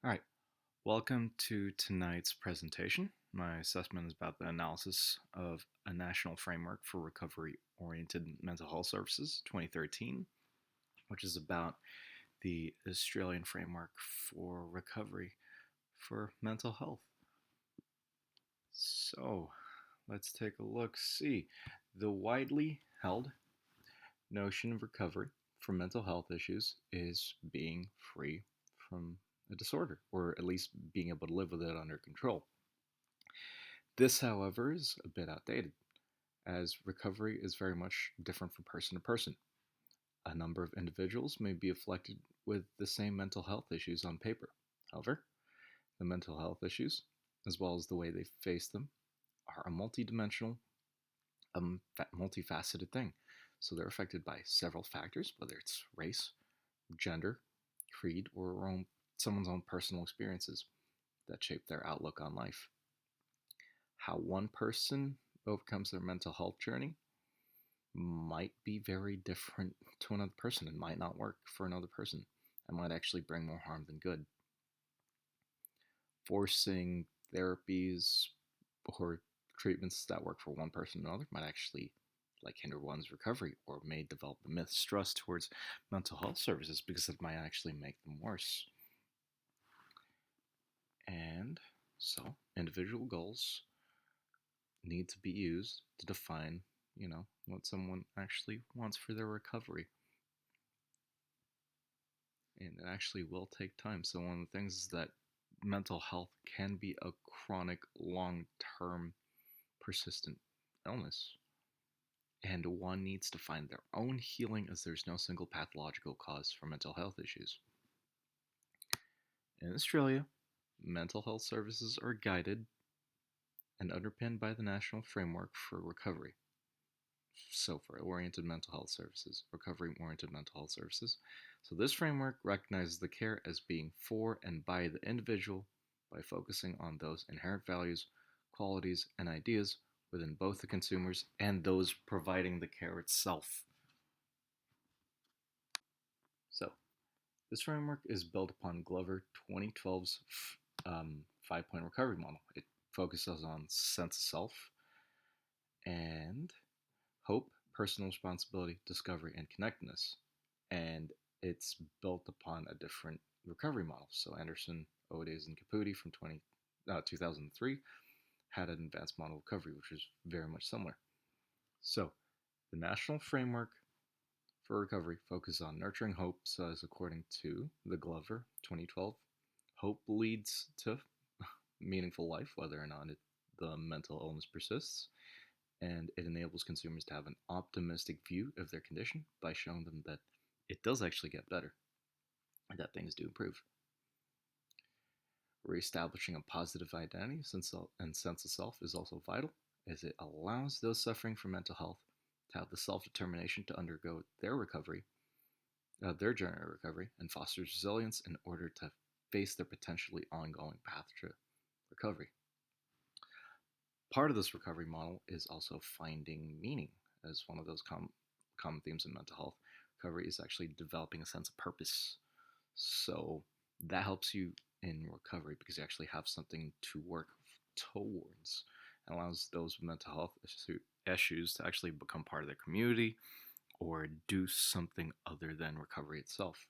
All right, welcome to tonight's presentation. My assessment is about the analysis of a national framework for recovery oriented mental health services 2013, which is about the Australian framework for recovery for mental health. So let's take a look. See, the widely held notion of recovery for mental health issues is being free from a disorder, or at least being able to live with it under control. This, however, is a bit outdated, as recovery is very much different from person to person. A number of individuals may be afflicted with the same mental health issues on paper. However, the mental health issues, as well as the way they face them, are a multidimensional, multifaceted thing. So they're affected by several factors, whether it's race, gender, creed, or someone's own personal experiences that shape their outlook on life. How one person overcomes their mental health journey might be very different to another person and might not work for another person and might actually bring more harm than good. Forcing therapies or treatments that work for one person or another might actually hinder one's recovery or may develop a mistrust towards mental health services because it might actually make them worse. And so individual goals need to be used to define, what someone actually wants for their recovery. And it actually will take time. So one of the things is that mental health can be a chronic, long-term, persistent illness. And one needs to find their own healing, as there's no single pathological cause for mental health issues. In Australia, mental health services are guided and underpinned by the National Framework for Recovery. So for oriented mental health services, recovery oriented mental health services. So this framework recognizes the care as being for and by the individual by focusing on those inherent values, qualities, and ideas within both the consumers and those providing the care itself. So this framework is built upon Glover 2012's 5-point recovery model. It focuses on sense of self and hope, personal responsibility, discovery, and connectedness. And it's built upon a different recovery model. So Anderson, Odes, and Caputi from 2003 had an advanced model of recovery, which was very much similar. So the national framework for recovery focuses on nurturing hope. So as according to the Glover 2012, hope leads to meaningful life, whether or not the mental illness persists, and it enables consumers to have an optimistic view of their condition by showing them that it does actually get better and that things do improve. Reestablishing a positive identity and sense of self is also vital, as it allows those suffering from mental health to have the self-determination to undergo their recovery, their journey of recovery, and fosters resilience in order to face their potentially ongoing path to recovery. Part of this recovery model is also finding meaning, as one of those common themes in mental health. Recovery is actually developing a sense of purpose. So that helps you in recovery because you actually have something to work towards and allows those with mental health issues to actually become part of their community or do something other than recovery itself.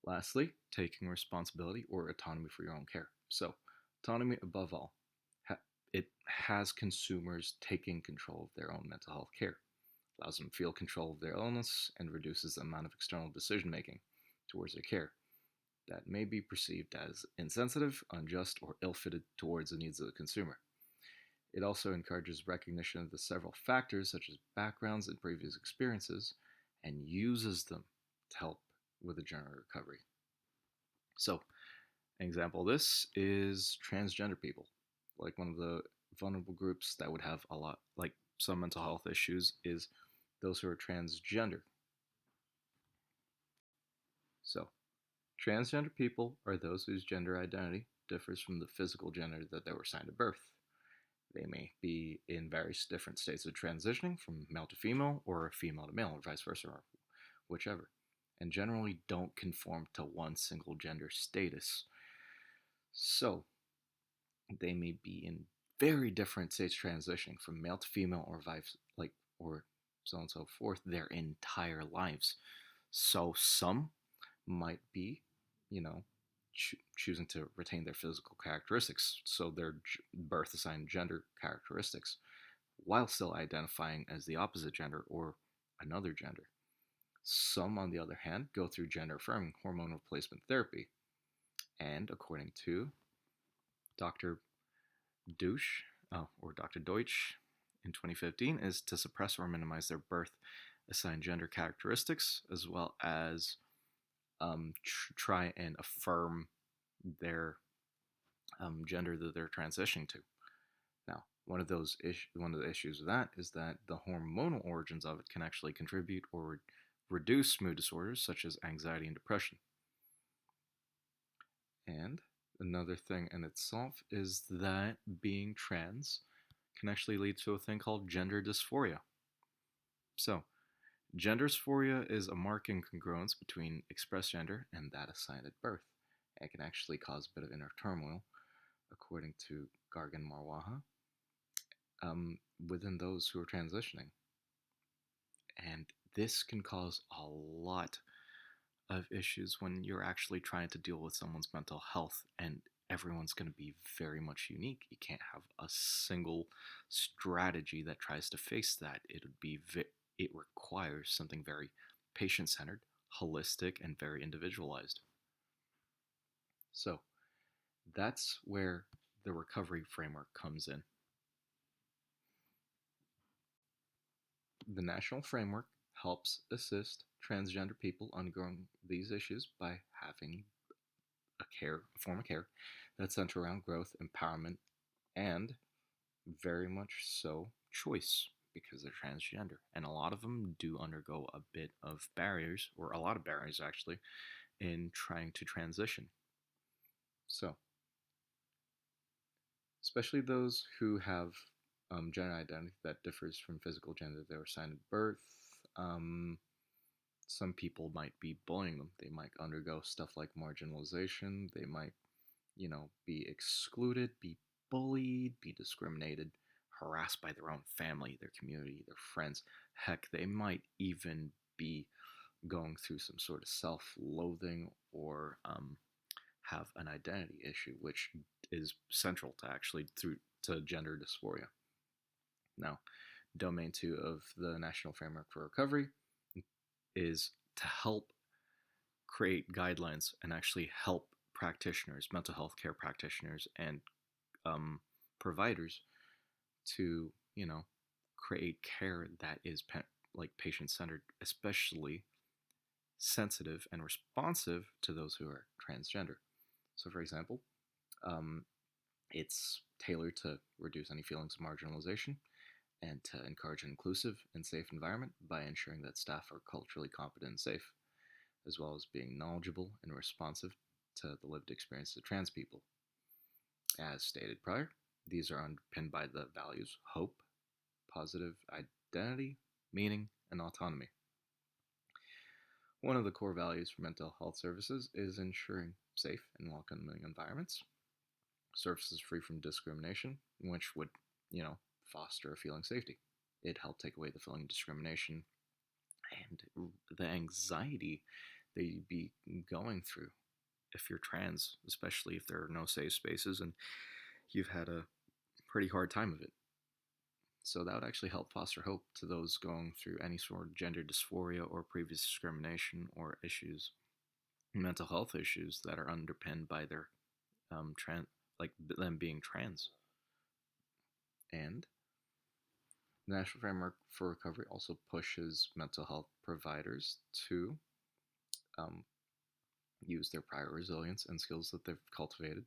Lastly, taking responsibility or autonomy for your own care. So autonomy above all. It has consumers taking control of their own mental health care, allows them to feel control of their illness, and reduces the amount of external decision making towards their care that may be perceived as insensitive, unjust, or ill-fitted towards the needs of the consumer. It also encourages recognition of the several factors such as backgrounds and previous experiences and uses them to help with the journey of recovery. So, an example of this is transgender people. Like one of the vulnerable groups that would have a lot, like some mental health issues, is those who are transgender. So, transgender people are those whose gender identity differs from the physical gender that they were assigned at birth. They may be in various different states of transitioning from male to female or female to male or vice versa or whichever. and generally don't conform to one single gender status. So they may be in very different states transitioning from male to female or vice like or so on and so forth their entire lives. So some might be, you know, choosing to retain their physical characteristics, so their birth assigned gender characteristics, while still identifying as the opposite gender or another gender. Some, on the other hand, go through gender affirming hormone replacement therapy. And according to Dr. Deutsch, or Dr. Deutsch in 2015, is to suppress or minimize their birth assigned gender characteristics, as well as try and affirm their gender that they're transitioning to. Now, one of the issues with that is that the hormonal origins of it can actually contribute or reduce mood disorders such as anxiety and depression. And another thing in itself is that being trans can actually lead to a thing called gender dysphoria. So, gender dysphoria is a marked incongruence between expressed gender and that assigned at birth. It can actually cause a bit of inner turmoil, according to Gargan Marwaha, within those who are transitioning. And this can cause a lot of issues when you're actually trying to deal with someone's mental health, and everyone's going to be very much unique. You can't have a single strategy that tries to face that. It requires something very patient-centered, holistic, and very individualized. So that's where the recovery framework comes in. The national framework helps assist transgender people undergoing these issues by having a form of care that's centered around growth, empowerment, and very much so choice, because they're transgender. And a lot of them do undergo a bit of barriers, or a lot of barriers actually, in trying to transition. So, especially those who have gender identity that differs from physical gender they were assigned at birth. Some people might be bullying them. They might undergo stuff like marginalization. They might, be excluded, be bullied, be discriminated, harassed by their own family, their community, their friends. Heck, they might even be going through some sort of self-loathing or have an identity issue, which is central to actually through to gender dysphoria. Now, Domain 2 of the National Framework for Recovery is to help create guidelines and actually help practitioners, mental health care practitioners, and providers to, create care that is patient-centered, especially sensitive and responsive to those who are transgender. So, for example, it's tailored to reduce any feelings of marginalization and to encourage an inclusive and safe environment by ensuring that staff are culturally competent and safe, as well as being knowledgeable and responsive to the lived experiences of trans people. As stated prior, these are underpinned by the values hope, positive identity, meaning, and autonomy. One of the core values for mental health services is ensuring safe and welcoming environments, services free from discrimination, which would, foster a feeling of safety. It helped take away the feeling of discrimination and the anxiety that you'd be going through if you're trans, especially if there are no safe spaces and you've had a pretty hard time of it. So that would actually help foster hope to those going through any sort of gender dysphoria or previous discrimination or issues, mental health issues that are underpinned by their them being trans. And the National Framework for Recovery also pushes mental health providers to use their prior resilience and skills that they've cultivated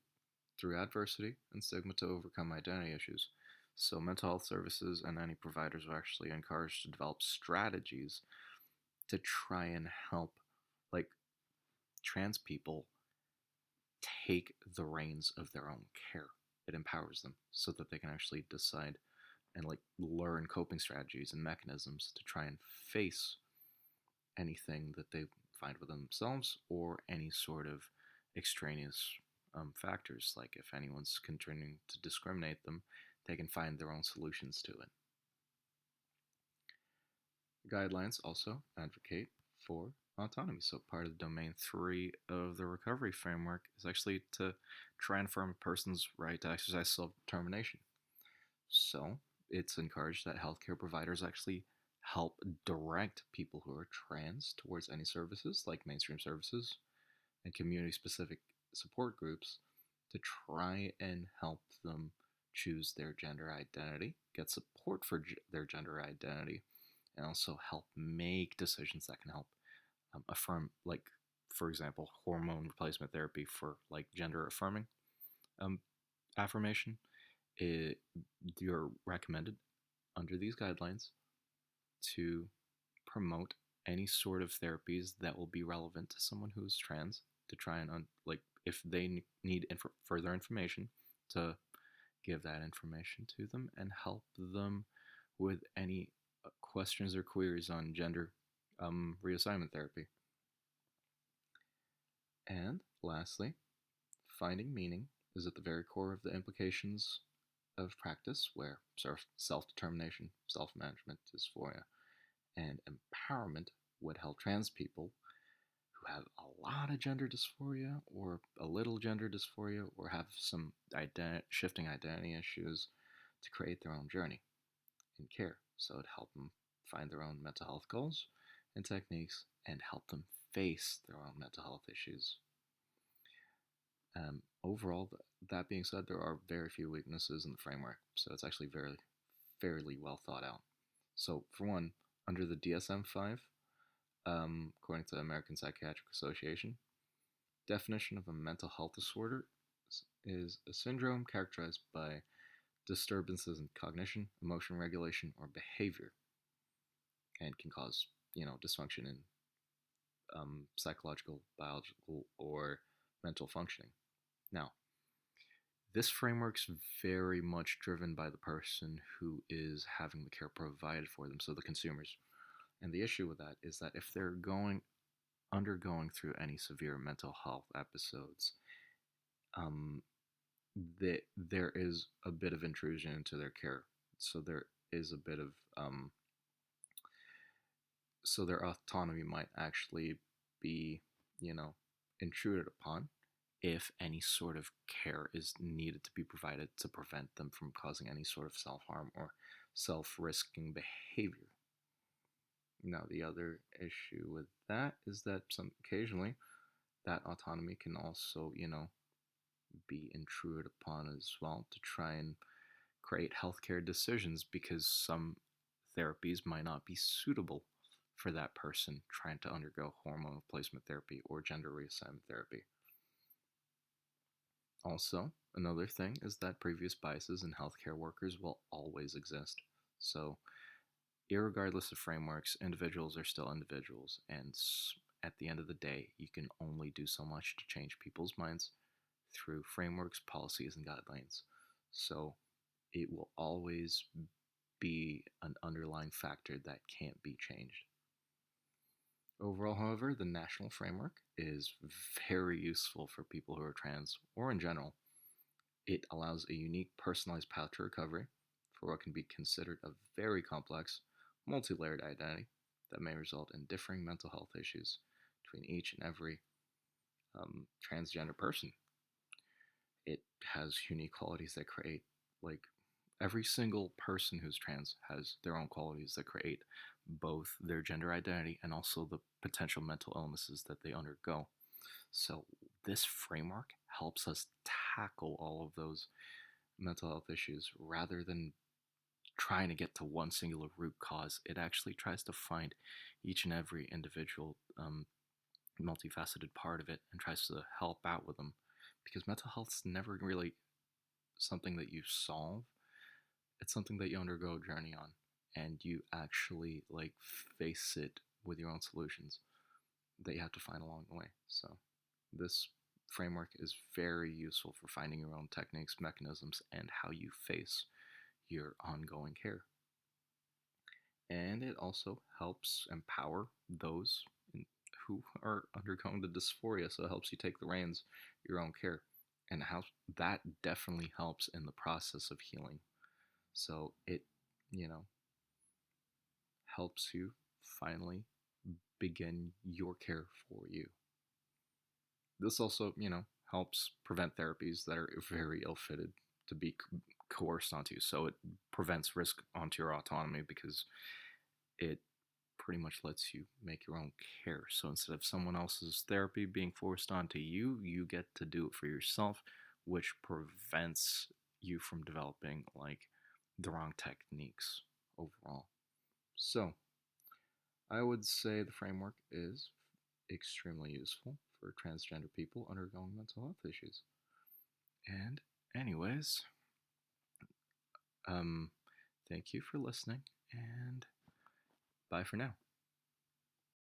through adversity and stigma to overcome identity issues. So mental health services and any providers are actually encouraged to develop strategies to try and help trans people take the reins of their own care. It empowers them so that they can actually decide and learn coping strategies and mechanisms to try and face anything that they find within themselves or any sort of extraneous factors. Like if anyone's continuing to discriminate them, they can find their own solutions to it. Guidelines also advocate for autonomy. So, part of domain 3 of the recovery framework is actually to try and affirm a person's right to exercise self determination. So, it's encouraged that healthcare providers actually help direct people who are trans towards any services like mainstream services and community specific support groups to try and help them choose their gender identity, get support for their gender identity, and also help make decisions that can help affirm, like, for example, hormone replacement therapy for like gender affirming um, affirmation. It, you're recommended under these guidelines to promote any sort of therapies that will be relevant to someone who is trans to try and like if they need further information to give that information to them and help them with any questions or queries on gender reassignment therapy. And lastly, finding meaning is at the very core of the implications of practice, where self determination, self management, dysphoria, and empowerment would help trans people who have a lot of gender dysphoria or a little gender dysphoria or have some shifting identity issues to create their own journey in care. So it'd help them find their own mental health goals and techniques and help them face their own mental health issues. Overall, that being said, there are very few weaknesses in the framework, so it's actually fairly well thought out. So, for one, under the DSM-5, according to the American Psychiatric Association, definition of a mental health disorder is a syndrome characterized by disturbances in cognition, emotion regulation, or behavior, and can cause dysfunction in psychological, biological, or mental functioning. Now, this framework's very much driven by the person who is having the care provided for them, so the consumers. And the issue with that is that if they're undergoing through any severe mental health episodes, um, there is a bit of intrusion into their care. So there is a bit of so their autonomy might actually be, intruded upon if any sort of care is needed to be provided to prevent them from causing any sort of self harm or self risking behavior. Now, the other issue with that is that occasionally that autonomy can also, be intruded upon as well to try and create healthcare decisions because some therapies might not be suitable for that person trying to undergo hormone replacement therapy or gender reassignment therapy. Also, another thing is that previous biases in healthcare workers will always exist. So, irregardless of frameworks, individuals are still individuals, and at the end of the day, you can only do so much to change people's minds through frameworks, policies, and guidelines. So, it will always be an underlying factor that can't be changed. Overall, however, the national framework is very useful for people who are trans or in general. It allows a unique personalized path to recovery for what can be considered a very complex, multi layered identity that may result in differing mental health issues between each and every transgender person. It has unique qualities that create, like, every single person who's trans has their own qualities that create both their gender identity and also the potential mental illnesses that they undergo. So, this framework helps us tackle all of those mental health issues rather than trying to get to one singular root cause. It actually tries to find each and every individual multifaceted part of it and tries to help out with them because mental health's never really something that you solve. It's something that you undergo a journey on and you actually like face it with your own solutions that you have to find along the way. So this framework is very useful for finding your own techniques, mechanisms, and how you face your ongoing care. And it also helps empower those who are undergoing the dysphoria, so it helps you take the reins your own care, and how that definitely helps in the process of healing. So it, you know, helps you finally begin your care for you. This also, helps prevent therapies that are very ill-fitted to be coerced onto. So it prevents risk onto your autonomy because it pretty much lets you make your own care. So instead of someone else's therapy being forced onto you, you get to do it for yourself, which prevents you from developing like the wrong techniques overall. So I would say the framework is extremely useful for transgender people undergoing mental health issues. And, anyways, um, thank you for listening, and bye for now.